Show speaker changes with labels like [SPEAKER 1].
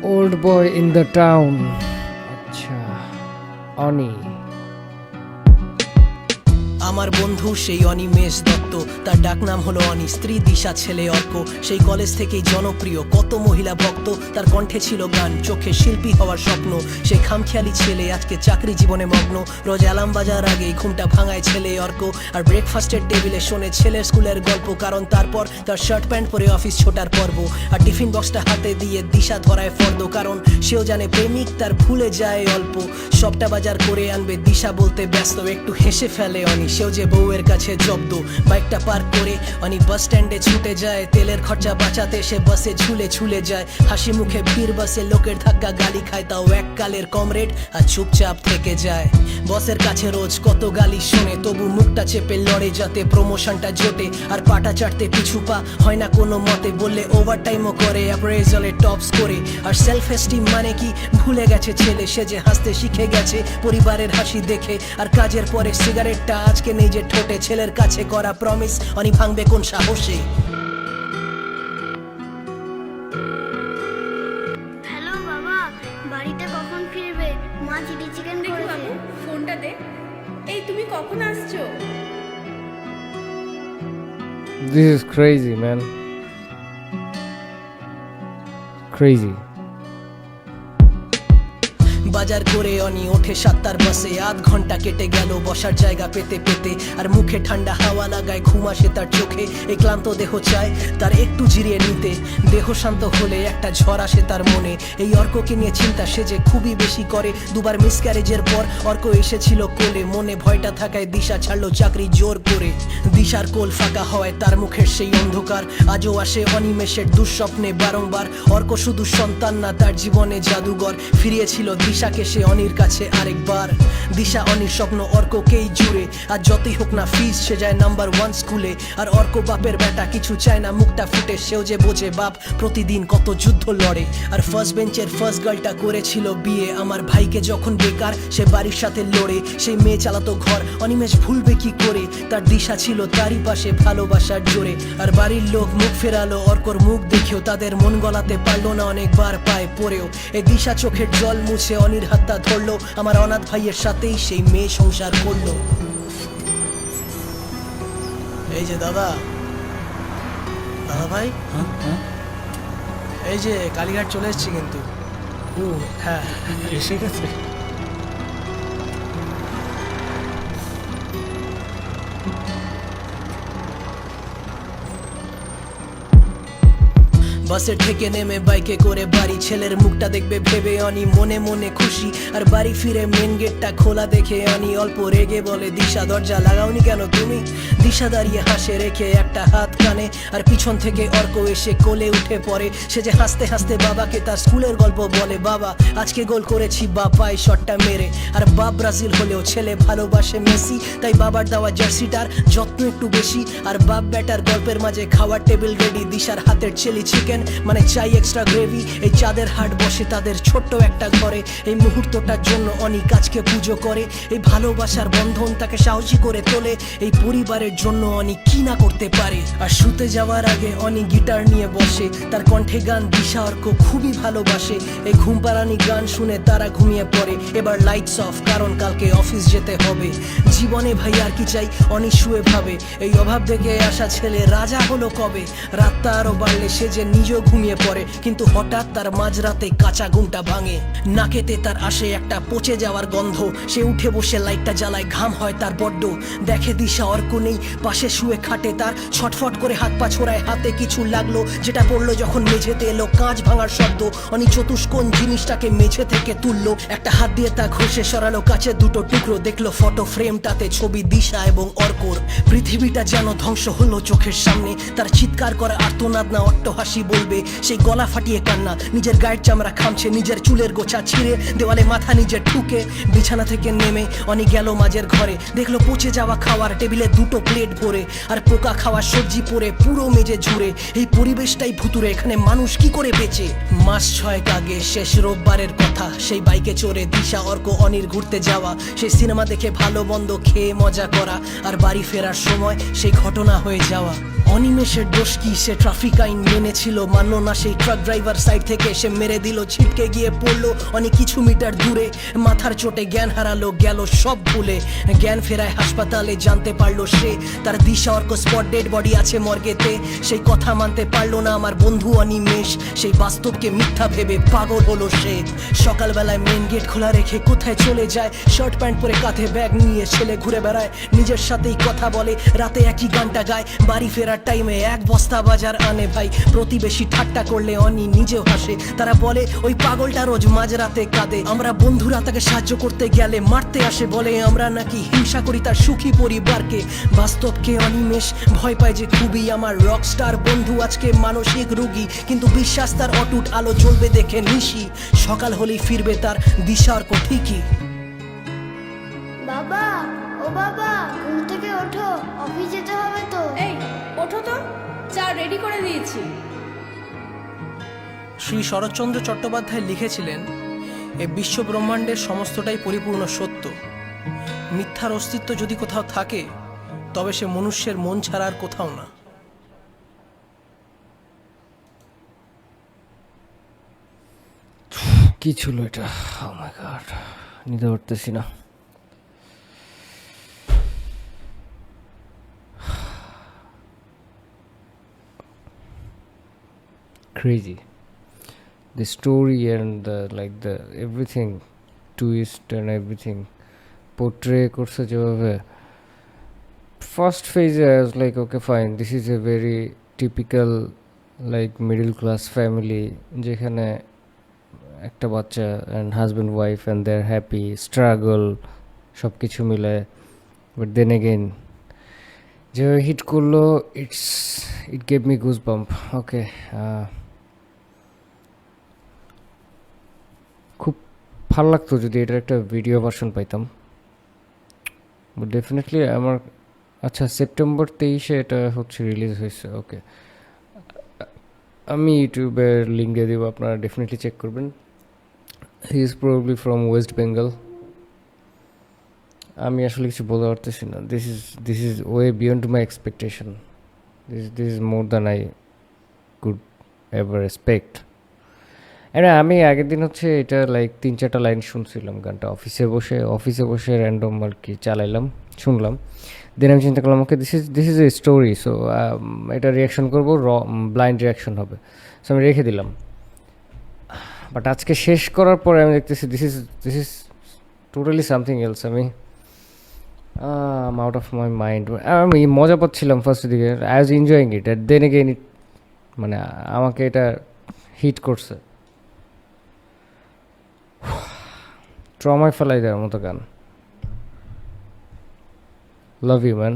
[SPEAKER 1] Old boy in the town. আচ্ছা, অনি।
[SPEAKER 2] আমার বন্ধু সেই অনিমেষ দত্ত, তার ডাকনাম হলো অনি। স্ত্রী দিশা, ছেলে অর্ক। সেই কলেজ থেকেই জনপ্রিয়, কত মহিলা ভক্ত। তার কণ্ঠে ছিল গান, চোখে শিল্পী হওয়ার স্বপ্ন। সেই খামখেয়ালি ছেলে আজকে চাকরি জীবনে মগ্ন। রোজ অ্যালার্ম বাজার আগেই ঘুমটা ভাঙায় ছেলে অর্ক। আর ব্রেকফাস্টের টেবিলে শোনে ছেলের স্কুলের গল্প, কারণ তারপর তার শার্ট প্যান্ট পরে অফিস ছোটার পর্ব। আর টিফিন বক্সটা হাতে দিয়ে দিশা ধরায় ফর্দ, কারণ সেও জানে প্রেমিক তার ভুলে যায় অল্প। সবটা বাজার করে আনবে দিশা বলতে ব্যস্ত, একটু হেসে ফেলে অনি, সেও যে বউয়ের কাছে জব্দ। বাইকটা পার্ক করে অনি বাস স্ট্যান্ডে ছুটে যায়, তেলের খরচা বাঁচাতে সে বাসে ঝুলে ঝুলে যায়। হাসি মুখে ভিড় বাসে, লোকের ধাক্কা গালি খায়, তাও এককালের কমরেড আর চুপচাপ থেকে যায়। বসের কাছে রোজ কত গালি শোনে, তবু মুখটা চেপে লড়ে যাতে প্রমোশনটা জোটে। আর পাটা চাটতে পিছু পা হয় না কোনো মতে, বললে ওভারটাইমও করে, অ্যাপ্রেজালে টপস করে। আর সেলফ এস্টিম মানে কি ভুলে গেছে ছেলে, সে যে হাসতে শিখে গেছে পরিবারের হাসি দেখে। আর কাজের পরে সিগারেটটা আজকে নেই যে ঠোঁটে, ছেলের কাছে করা প্রমিস অনি ভাঙবে কোন সাহসে।
[SPEAKER 3] হ্যালো বাবা, বাড়িতে কখন ফিরবে? মা চিলি চিকেন
[SPEAKER 4] দেখি
[SPEAKER 3] করেছে।
[SPEAKER 4] বাবু, ফোনটা দে। এই তুমি কখন আসছো?
[SPEAKER 1] This is crazy, man. Crazy.
[SPEAKER 2] বাজার করে অনি ওঠে 7টার বাসে, আধ ঘন্টা কেটে গেল বসার জায়গা পেতে পেতে। আর মুখে ঠান্ডা হাওয়া লাগায়, ঘুম আসে তার চোখে। এই ক্লান্ত দেহ চায় তার একটু জিরিয়ে নিতে, দেহ শান্ত হলে একটা ঝড় আসে তার মনে। এই অর্ককে নিয়ে চিন্তা সে যে খুবই বেশি করে, দুবার মিসক্যারেজের পর অর্ক এসেছিল কোলে। মনে ভয়টা থাকায় দিশা ছাড়লো চাকরি জোর করে। দিশার কোল ফাঁকা হয়, তার মুখের সেই অন্ধকার আজও আসে অনিমেষের দুঃস্বপ্নে বারংবার। অর্ক শুধু সন্তান না, তার জীবনে জাদুঘর। ফিরিয়েছিল দিশাকে সে অনির কাছে আরেকবার। দিশা অনির স্বপ্ন অর্ককেই জুড়ে, আর যতই হোক না ফিস সে যায় নাম্বার 1 স্কুলে। আর অর্ক বাপের বেটা, কিছু চায় না মুখটা ফুটে, সেও যে বোঝে বাপ প্রতিদিন কত যুদ্ধ লড়ে। আর ফার্স্ট বেঞ্চের ফার্স্ট গার্লটা করেছিল বিয়ে, আমার ভাইকে যখন বেকার সে বাড়ির সাথে লড়ে। সেই মেয়ে চালাতো ঘর, অনিমেষ ভুলবে কি করে, তার দিশা ছিল তারই পাশে ভালোবাসার জোরে। আর বাড়ির লোক মুখ ফেরালো অর্কর মুখ দেখেও, তাদের মন গলাতে পারলো না অনেকবার পায়ে পড়েও। এই দিশা চোখের জল মুছে অনির হাতটা ধরলো, আমার অনাথ ভাইয়ের সাথেই সেই মেয়ে সংসার করলো। এই যে দাদা, দাদা ভাই, এই যে কালীঘাট চলে এসেছি কিন্তু। ও হ্যাঁ,
[SPEAKER 5] এসে গেছে।
[SPEAKER 2] বাসের থেকে নেমে বাইকে করে বাড়ি, ছেলের মুখটা দেখবে ভেবে অনি মনে মনে খুশি। আর বাড়ি ফিরে মেন গেটটা খোলা দেখে অনি অল্প রেগে বলে, দিশা দরজা লাগাওনি কেন তুমি? দিশা দাঁড়িয়ে হাসে রেখে একটা হাত কানে, আর পিছন থেকে অর্ক এসে কোলে উঠে পড়ে। সে যে হাসতে হাসতে বাবাকে তার স্কুলের গল্প বলে, বাবা আজকে গোল করেছি, বাবা এই শটটা মেরে। আর বাপ ব্রাজিল হলেও ছেলে ভালোবাসে মেসি, তাই বাবার দেওয়া জার্সিটার যত্ন একটু বেশি। আর বাপ ব্যাটার গল্পের মাঝে খাওয়ার টেবিল রেডি, দিশার হাতের চিলি চিকেন মানে চাই এক্সট্রা গ্রেভি। এই চাঁদের হাট বসে তাদের ছোট্ট একটা ঘরে, এই মুহূর্তটার জন্য অনি কাজকে পুজো করে। এই ভালোবাসার বন্ধন তাকে সাহসী করে তোলে, এই পরিবারের জন্য অনি কি না করতে পারে। আর শুতে যাওয়ার আগে অনি গিটার নিয়ে বসে, তার কণ্ঠে গান দিশা অর্ক খুবই ভালোবাসে। এই ঘুম পাড়ানি গান শুনে তারা ঘুমিয়ে পড়ে। এবার লাইটস অফ, কারণ কালকে অফিস যেতে হবে। জীবনে ভাই আর কি চাই, অনি শুয়ে ভাবে, এই অভাব থেকে আসা ছেলে রাজা হলো কবে। রাতটা আরো বাড়লে সে যে নিজেও ঘুমিয়ে পড়ে, কিন্তু হঠাৎ তার মাঝরাতে কাঁচা ঘুমটা ভাঙে। নাকেতে তার আসে একটা পচে যাওয়ার গন্ধ, সে উঠে বসে লাইটটা জ্বালায়, ঘাম হয় তার বড্ড। দেখে দিশা অর্ক নেই, পাশে শুয়ে খাটে তার, ছটফট করে হাত পা ছোড়ায়, হাতে কিছু লাগলো, যেটা পড়লো যখন মেঝেতে এলো কাঁচ ভাঙার শব্দ। অনি চতুষ্কোণ জিনিসটাকে মেঝে থেকে তুললো, একটা হাত দিয়ে তা ঘষে সরালো কাচের দুটো টুকরো। দেখলো ফটো ফ্রেমটাতে ছবি দিশা এবং অর্কর। পৃথিবীটা যেন ধ্বংস হলো চোখের সামনে, তার চিৎকার করে আর্তনাদ না অট্টহাসি বলবে, সেই গলা ফাটিয়ে কান্না। নিজের গায়ের চামড়া খামছে, নিজের চুলের গোছা ছিঁড়ে দেওয়ালে মাথা নিজের ঠুকে। বিছানা থেকে নেমে অনি গেল মাঝের ঘরে, দেখলো পচে যাওয়া খাওয়ার টেবিলে দুটো প্লেট ভরে। আর পোকা খাওয়া সবজি পরে পুরো মেজে ঝুরে, এই পরিবেশটাই ভুতুরে, এখানে মানুষ কি করে বেঁচে। মাস 6 আগে শেষ রোববারের কথা, সেই বাইকে চড়ে দিশা অর্ক অনির ঘুরতে যাওয়া, সেই সিনেমা দেখে ভালো মন্দ খেয়ে মজা করা, আর বাড়ি ফেরার সময় সেই ঘটনা হয়ে যাওয়া। অনিমেষের দোষ কি, সে ট্রাফিক আইন মেনেছিল, মানল না সেই ট্রাক ড্রাইভার সাইড থেকে সে মেরে দিল, ছিটকে গিয়ে পড়লো অনেক কিছু মিটার দূরে, মাথার চোটে জ্ঞান হারালো, গেল সব ভুলে। জ্ঞান ফেরায় হাসপাতালে, জানতে পারলো সে তার দিশা অর্ক স্পট ডেড বডি আছে মর্গেতে। সেই কথা মানতে পারলো না আমার বন্ধু অনিমেষ, সেই বাস্তবকে মিথ্যা ভেবে পাগল হলো সে। সকালবেলায় মেন গেট খোলা রেখে কোথায় চলে যায়, শার্ট প্যান্ট পরে কাঁধে ব্যাগ নিয়ে ছেলে ঘুরে বেড়ায়, নিজের সাথেই কথা বলে, রাতে একই গানটা গায়, বাড়ি ফেরার টাইমে 1 বস্তা বাজার আনে ভাই। প্রতিবেশী ঠাট্টা করলে অনি নিজেও হাসে, তারা বলে ওই পাগলটা রোজ মাঝরাতে কাঁদে। আমরা বন্ধুরা তাকে সাহায্য করতে গেলে মারতে আসে, বলে আমরা নাকি হিংসা করি তার সুখী পরিবারকে। বাস্তবকে অনিমেষ ভয় পায় যে খুবই, আমার রকস্টার বন্ধু আজকে মানসিক রোগী, কিন্তু বিশ্বাস তার অটুট আলো জ্বলবে দেখে নিশি, সকাল হলেই ফিরবে তার দিশা অর্ক ঠিকই।
[SPEAKER 3] বাবা, ও বাবা, ঘুম থেকে ওঠো, অফিস যেতে হবে তো।
[SPEAKER 4] এই ওঠো তো, চা রেডি করে দিয়েছি।
[SPEAKER 2] শ্রী শরৎচন্দ্র চট্টোপাধ্যায় লিখেছিলেন, এই বিশ্ব ব্রহ্মাণ্ডের সমস্তটাই পরিপূর্ণ সত্য, মিথ্যার অস্তিত্ব যদি কোথাও থাকে তবে সে মনুষ্যের মন ছাড়া আর কোথাও না।
[SPEAKER 1] কি ছিল এটা? ও মাই গড, নিতে পারতেছি না। Crazy. The story and the everything, twist and everything portray করছে যেভাবে, first phase I was like okay fine, this is a very typical like middle class family যেখানে একটা বাচ্চা and husband wife and they're happy, struggle সব কিছু মিলে, but then again যেভাবে hit করলো, it gave me goosebump. Okay, খুব ভালো লাগতো যদি এটার একটা ভিডিও ভার্সন পাইতাম, বাট ডেফিনেটলি আমার, আচ্ছা সেপ্টেম্বর 23 এটা হচ্ছে রিলিজ হয়েছে। ওকে, আমি ইউটিউবের লিঙ্ক দিয়ে দিব, আপনারা ডেফিনেটলি চেক করবেন। He is probably from West Bengal. আমি আসলে কিছু বলতে পারতেছি না, this is way beyond my expectation, this is more than I could ever expect. এটা আমি আগের দিন হচ্ছে এটা লাইক 3-4টা লাইন শুনছিলাম গানটা, অফিসে বসে র্যান্ডম আর কি চালাইলাম, শুনলাম। দেন আমি চিন্তা করলাম okay this is a story, so এটা রিয়াকশন করবো, ব্লাইন্ড রিয়াকশন হবে, সো আমি রেখে দিলাম। বাট আজকে শেষ করার পরে আমি দেখতেছি this is totally something else. আমি আউট অফ মাই মাইন্ড, আমি মজা পাচ্ছিলাম ফার্স্টের দিকে, I was enjoying it, at then again it মানে আমাকে এটা হিট করছে, ট্রমায় ফেলাই দেওয়ার মতো গান। Love you man.